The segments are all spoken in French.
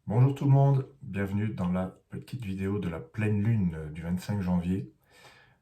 Bonjour tout le monde, bienvenue dans la petite vidéo de la pleine lune du 25 janvier.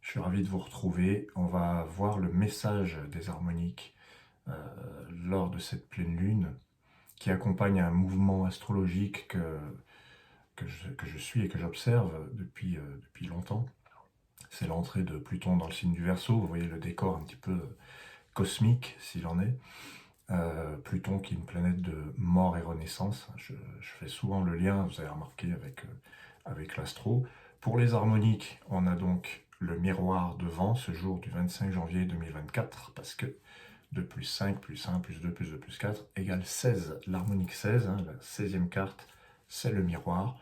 Je suis ravi de vous retrouver. On va voir le message des harmoniques euh, lors de cette pleine lune qui accompagne un mouvement astrologique que je suis et que j'observe depuis longtemps. C'est l'entrée de Pluton dans le signe du Verseau. Vous voyez le décor un petit peu cosmique s'il en est. Pluton qui est une planète de mort et renaissance. Je fais souvent le lien, vous avez remarqué, avec l'astro. Pour les harmoniques, on a donc le miroir de vent ce jour du 25 janvier 2024, parce que 2 plus 5 plus 1 plus 2 plus 2 plus 4 égale 16. L'harmonique 16, hein, la 16e carte, c'est le miroir.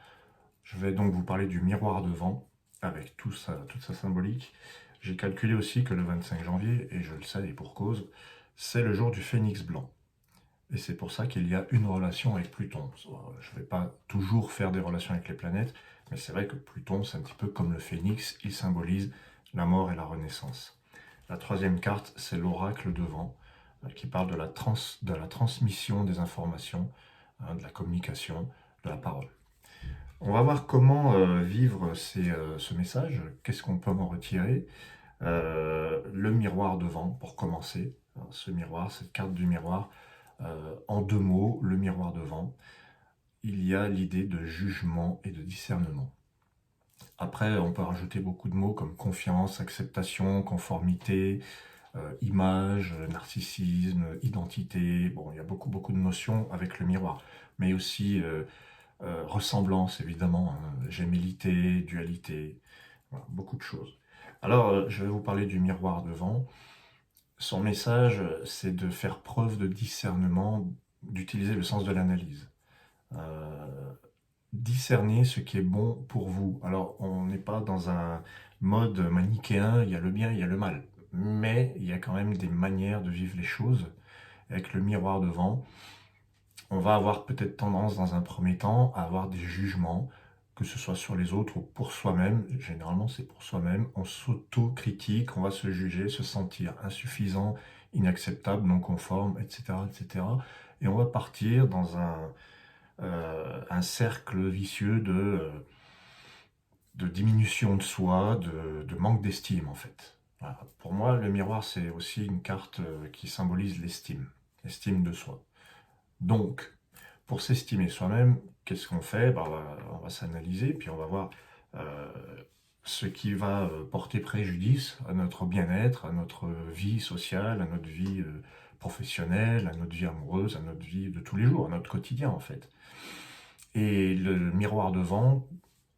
Je vais donc vous parler du miroir de vent, avec toute sa symbolique. J'ai calculé aussi que le 25 janvier, et je le sais et pour cause, c'est le jour du phénix blanc. Et c'est pour ça qu'il y a une relation avec Pluton. Je ne vais pas toujours faire des relations avec les planètes, mais c'est vrai que Pluton, c'est un petit peu comme le phénix, il symbolise la mort et la renaissance. La troisième carte, c'est l'oracle de vent, qui parle de la transmission des informations, hein, de la communication, de la parole. On va voir comment vivre ce message, qu'est-ce qu'on peut en retirer. Le miroir de vent, pour commencer. Alors, ce miroir, cette carte du miroir, en deux mots, le miroir de vent, il y a l'idée de jugement et de discernement. Après, on peut rajouter beaucoup de mots comme confiance, acceptation, conformité, image, narcissisme, identité. Bon, il y a beaucoup de notions avec le miroir. Mais aussi ressemblance, évidemment, hein, gémellité, dualité, voilà, beaucoup de choses. Alors, je vais vous parler du miroir de vent. Son message, c'est de faire preuve de discernement, d'utiliser le sens de l'analyse. Euh, Discerner ce qui est bon pour vous. Alors, on n'est pas dans un mode manichéen, il y a le bien, il y a le mal. Mais il y a quand même des manières de vivre les choses. Avec le miroir devant, on va avoir peut-être tendance dans un premier temps à avoir des jugements, que ce soit sur les autres ou pour soi-même. Généralement, c'est pour soi-même. On s'auto-critique, on va se juger, se sentir insuffisant, inacceptable, non conforme, etc., etc. Et on va partir dans un cercle vicieux de diminution de soi, de manque d'estime en fait. Voilà. Pour moi, le miroir, c'est aussi une carte qui symbolise l'estime de soi. Donc, pour s'estimer soi-même, qu'est-ce qu'on fait? Ben, on va s'analyser, puis on va voir euh, ce qui va porter préjudice à notre bien-être, à notre vie sociale, à notre vie professionnelle, à notre vie amoureuse, à notre vie de tous les jours, à notre quotidien en fait. Et le miroir devant,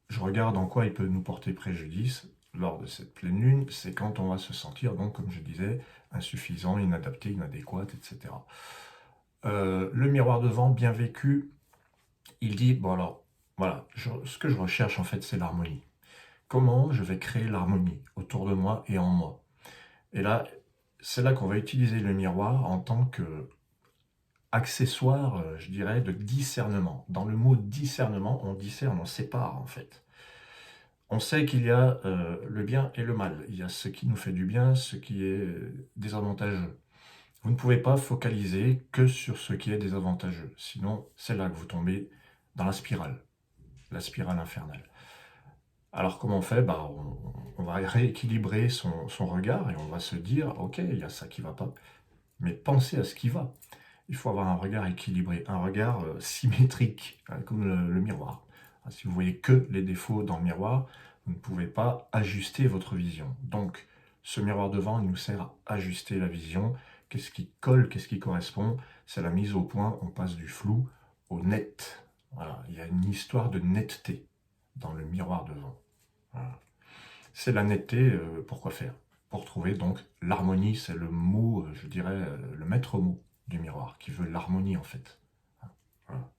je regarde en quoi il peut nous porter préjudice lors de cette pleine lune, c'est quand on va se sentir, donc, comme je disais, insuffisant, inadapté, inadéquat, etc. Le miroir devant, bien vécu, il dit, bon alors, voilà, ce que je recherche en fait, c'est l'harmonie. Comment je vais créer l'harmonie autour de moi et en moi? Et là, c'est là qu'on va utiliser le miroir en tant que accessoire, je dirais, de discernement. Dans le mot discernement, on discerne, on sépare en fait. On sait qu'il y a le bien et le mal. Il y a ce qui nous fait du bien, ce qui est désavantageux. Vous ne pouvez pas focaliser que sur ce qui est désavantageux. Sinon, c'est là que vous tombez dans la spirale infernale. Alors comment on fait? Bah, on va rééquilibrer son regard et on va se dire, ok, il y a ça qui va pas, mais pensez à ce qui va. Il faut avoir un regard équilibré, un regard symétrique, hein, comme le miroir. Si vous voyez que les défauts dans le miroir, vous ne pouvez pas ajuster votre vision. Donc, ce miroir devant, il nous sert à ajuster la vision. Qu'est-ce qui colle, qu'est-ce qui correspond? C'est la mise au point, on passe du flou au net. Voilà, il y a une histoire de netteté dans le miroir devant. Voilà. C'est la netteté, pourquoi faire? Pour trouver donc l'harmonie, c'est le mot, je dirais, le maître mot du miroir, qui veut l'harmonie en fait. Voilà.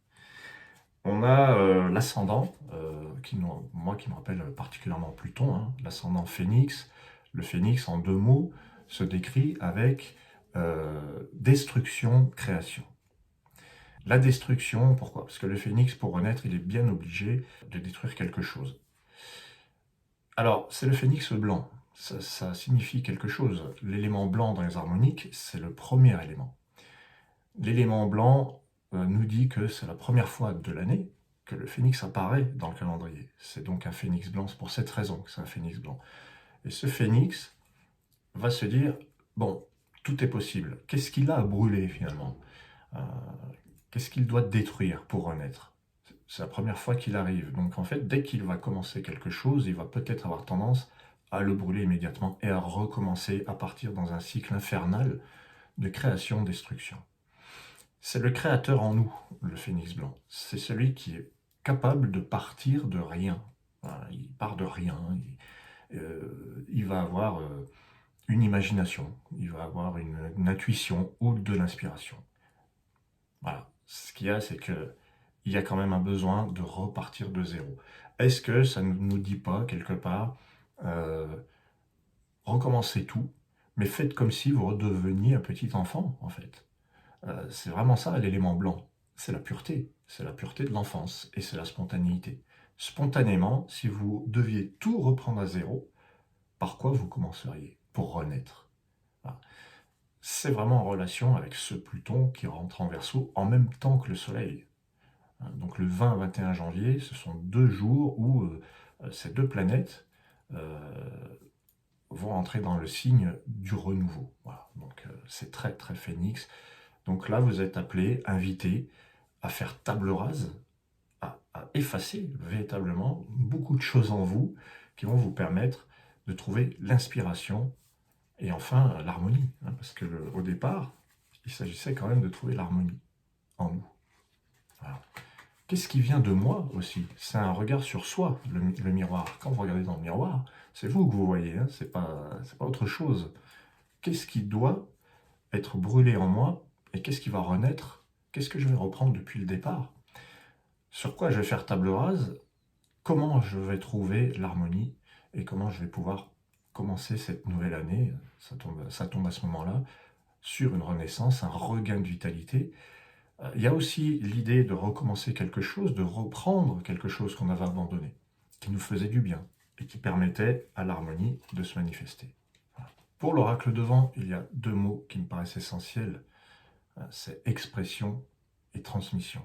On a l'ascendant, moi qui me rappelle particulièrement Pluton, hein, l'ascendant phénix. Le phénix, en deux mots, se décrit avec destruction, création. La destruction, pourquoi? Parce que le phénix, pour renaître, il est bien obligé de détruire quelque chose. Alors, c'est le phénix blanc. Ça signifie quelque chose. L'élément blanc dans les harmoniques, c'est le premier élément. L'élément blanc nous dit que c'est la première fois de l'année que le phénix apparaît dans le calendrier. C'est donc un phénix blanc, c'est pour cette raison que c'est un phénix blanc. Et ce phénix va se dire, bon, tout est possible. Qu'est-ce qu'il a à brûler finalement? Qu'est-ce qu'il doit détruire pour renaître? C'est la première fois qu'il arrive. Donc en fait, dès qu'il va commencer quelque chose, il va peut-être avoir tendance à le brûler immédiatement et à recommencer à partir dans un cycle infernal de création-destruction. C'est le créateur en nous, le phénix blanc. C'est celui qui est capable de partir de rien. Voilà, il part de rien. Il va avoir une imagination, il va avoir une intuition ou de l'inspiration. Voilà. Ce qu'il y a, c'est que il y a quand même un besoin de repartir de zéro. Est-ce que ça ne nous dit pas, quelque part, recommencez tout, mais faites comme si vous redeveniez un petit enfant, en fait. C'est vraiment ça, l'élément blanc. C'est la pureté de l'enfance, et c'est la spontanéité. Spontanément, si vous deviez tout reprendre à zéro, par quoi vous commenceriez pour renaître? Voilà. C'est vraiment en relation avec ce Pluton qui rentre en Verseau en même temps que le Soleil. Donc le 20-21 janvier, ce sont 2 jours où ces 2 planètes vont entrer dans le signe du renouveau. Voilà. Donc c'est très très phénix. Donc là, vous êtes appelé, invité à faire table rase, à effacer véritablement beaucoup de choses en vous qui vont vous permettre de trouver l'inspiration et enfin l'harmonie. Parce que au départ, il s'agissait quand même de trouver l'harmonie en nous. Voilà. Qu'est-ce qui vient de moi aussi? C'est un regard sur soi, le miroir. Quand vous regardez dans le miroir, c'est vous que vous voyez, hein, c'est pas autre chose. Qu'est-ce qui doit être brûlé en moi et qu'est-ce qui va renaître? Qu'est-ce que je vais reprendre depuis le départ? Sur quoi je vais faire table rase? Comment je vais trouver l'harmonie et comment je vais pouvoir commencer cette nouvelle année, ça tombe à ce moment-là, sur une renaissance, un regain de vitalité. Il y a aussi l'idée de recommencer quelque chose, de reprendre quelque chose qu'on avait abandonné, qui nous faisait du bien et qui permettait à l'harmonie de se manifester. Voilà. Pour l'oracle de vent, il y a 2 mots qui me paraissent essentiels, c'est expression et transmission.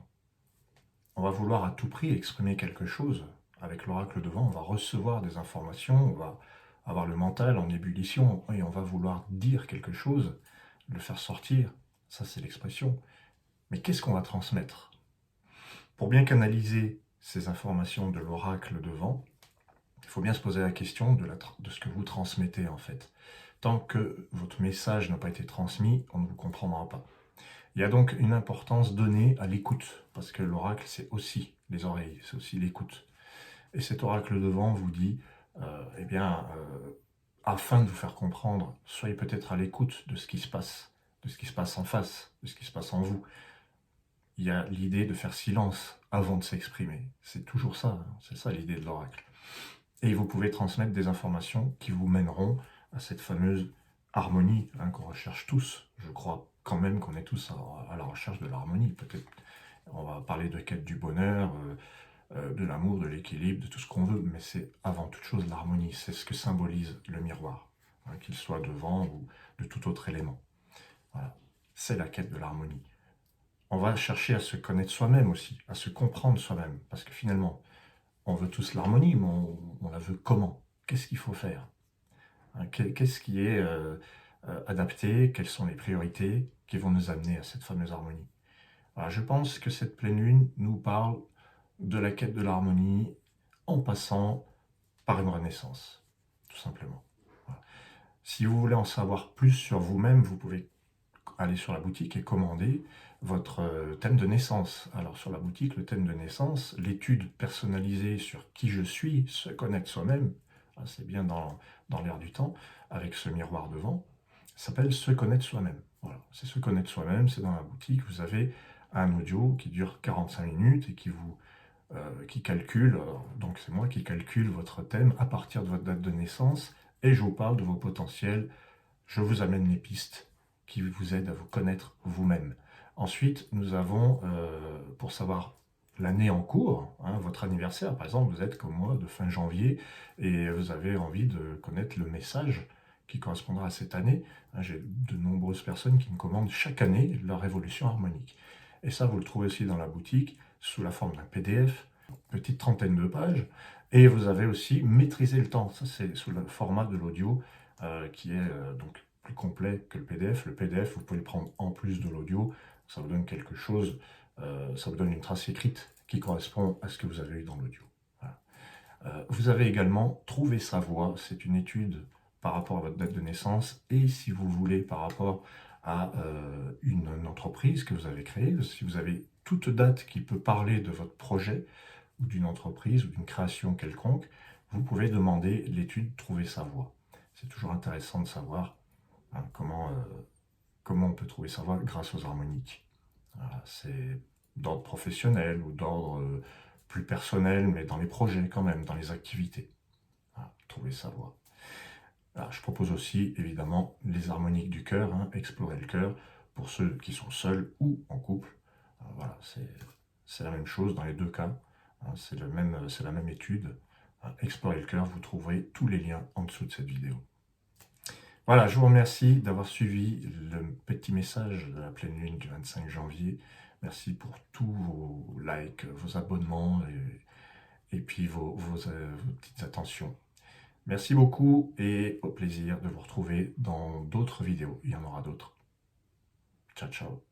On va vouloir à tout prix exprimer quelque chose. Avec l'oracle de vent, on va recevoir des informations, on va avoir le mental en ébullition et on va vouloir dire quelque chose, le faire sortir. Ça, c'est l'expression. Mais qu'est-ce qu'on va transmettre? Pour bien canaliser ces informations de l'oracle de vent, il faut bien se poser la question de ce que vous transmettez en fait. Tant que votre message n'a pas été transmis, on ne vous comprendra pas. Il y a donc une importance donnée à l'écoute, parce que l'oracle, c'est aussi les oreilles, c'est aussi l'écoute. Et cet oracle de vent vous dit, afin de vous faire comprendre, soyez peut-être à l'écoute de ce qui se passe en face, de ce qui se passe en vous. Il y a l'idée de faire silence avant de s'exprimer. C'est toujours ça, hein, c'est ça l'idée de l'oracle. Et vous pouvez transmettre des informations qui vous mèneront à cette fameuse harmonie qu'on recherche tous. Je crois quand même qu'on est tous à la recherche de l'harmonie. Peut-être on va parler de quête du bonheur, de l'amour, de l'équilibre, de tout ce qu'on veut, mais c'est avant toute chose l'harmonie. C'est ce que symbolise le miroir, hein, qu'il soit de vent ou de tout autre élément. Voilà. C'est la quête de l'harmonie. On va chercher à se connaître soi-même aussi, à se comprendre soi-même, parce que finalement, on veut tous l'harmonie, mais on la veut comment? Qu'est-ce qu'il faut faire? Qu'est-ce qui est adapté? Quelles sont les priorités qui vont nous amener à cette fameuse harmonie? Alors, je pense que cette pleine lune nous parle de la quête de l'harmonie en passant par une renaissance, tout simplement. Voilà. Si vous voulez en savoir plus sur vous-même, vous pouvez aller sur la boutique et commander votre thème de naissance. Alors sur la boutique, le thème de naissance, l'étude personnalisée sur qui je suis, se connaître soi-même, c'est bien dans l'air du temps, avec ce miroir devant, s'appelle se connaître soi-même. Voilà, c'est se connaître soi-même, c'est dans la boutique, vous avez un audio qui dure 45 minutes et qui calcule, donc c'est moi qui calcule votre thème à partir de votre date de naissance, et je vous parle de vos potentiels, je vous amène les pistes qui vous aident à vous connaître vous-même. Ensuite, nous avons, pour savoir l'année en cours, hein, votre anniversaire, par exemple, vous êtes comme moi de fin janvier, et vous avez envie de connaître le message qui correspondra à cette année. J'ai de nombreuses personnes qui me commandent chaque année leur évolution harmonique. Et ça, vous le trouvez aussi dans la boutique, sous la forme d'un PDF, petite trentaine de pages. Et vous avez aussi maîtrisé le temps. Ça, c'est sous le format de l'audio qui est donc plus complet que le PDF. Le PDF, vous pouvez le prendre en plus de l'audio. Ça vous donne quelque chose, ça vous donne une trace écrite qui correspond à ce que vous avez eu dans l'audio. Voilà. Vous avez également trouvé sa voie. C'est une étude par rapport à votre date de naissance et si vous voulez par rapport à une entreprise que vous avez créée. Si vous avez toute date qui peut parler de votre projet ou d'une entreprise ou d'une création quelconque, vous pouvez demander l'étude Trouver sa voie. C'est toujours intéressant de savoir hein, comment on peut trouver sa voie grâce aux harmoniques. Voilà, c'est d'ordre professionnel ou d'ordre plus personnel, mais dans les projets quand même, dans les activités. Voilà, trouver sa voie. Alors, je propose aussi, évidemment, les harmoniques du cœur, hein, explorer le cœur, pour ceux qui sont seuls ou en couple. Voilà, c'est la même chose dans les deux cas. Hein, c'est la même étude. Hein, explorer le cœur, vous trouverez tous les liens en dessous de cette vidéo. Voilà, je vous remercie d'avoir suivi le petit message de la pleine lune du 25 janvier. Merci pour tous vos likes, vos abonnements et puis vos petites attentions. Merci beaucoup et au plaisir de vous retrouver dans d'autres vidéos. Il y en aura d'autres. Ciao, ciao.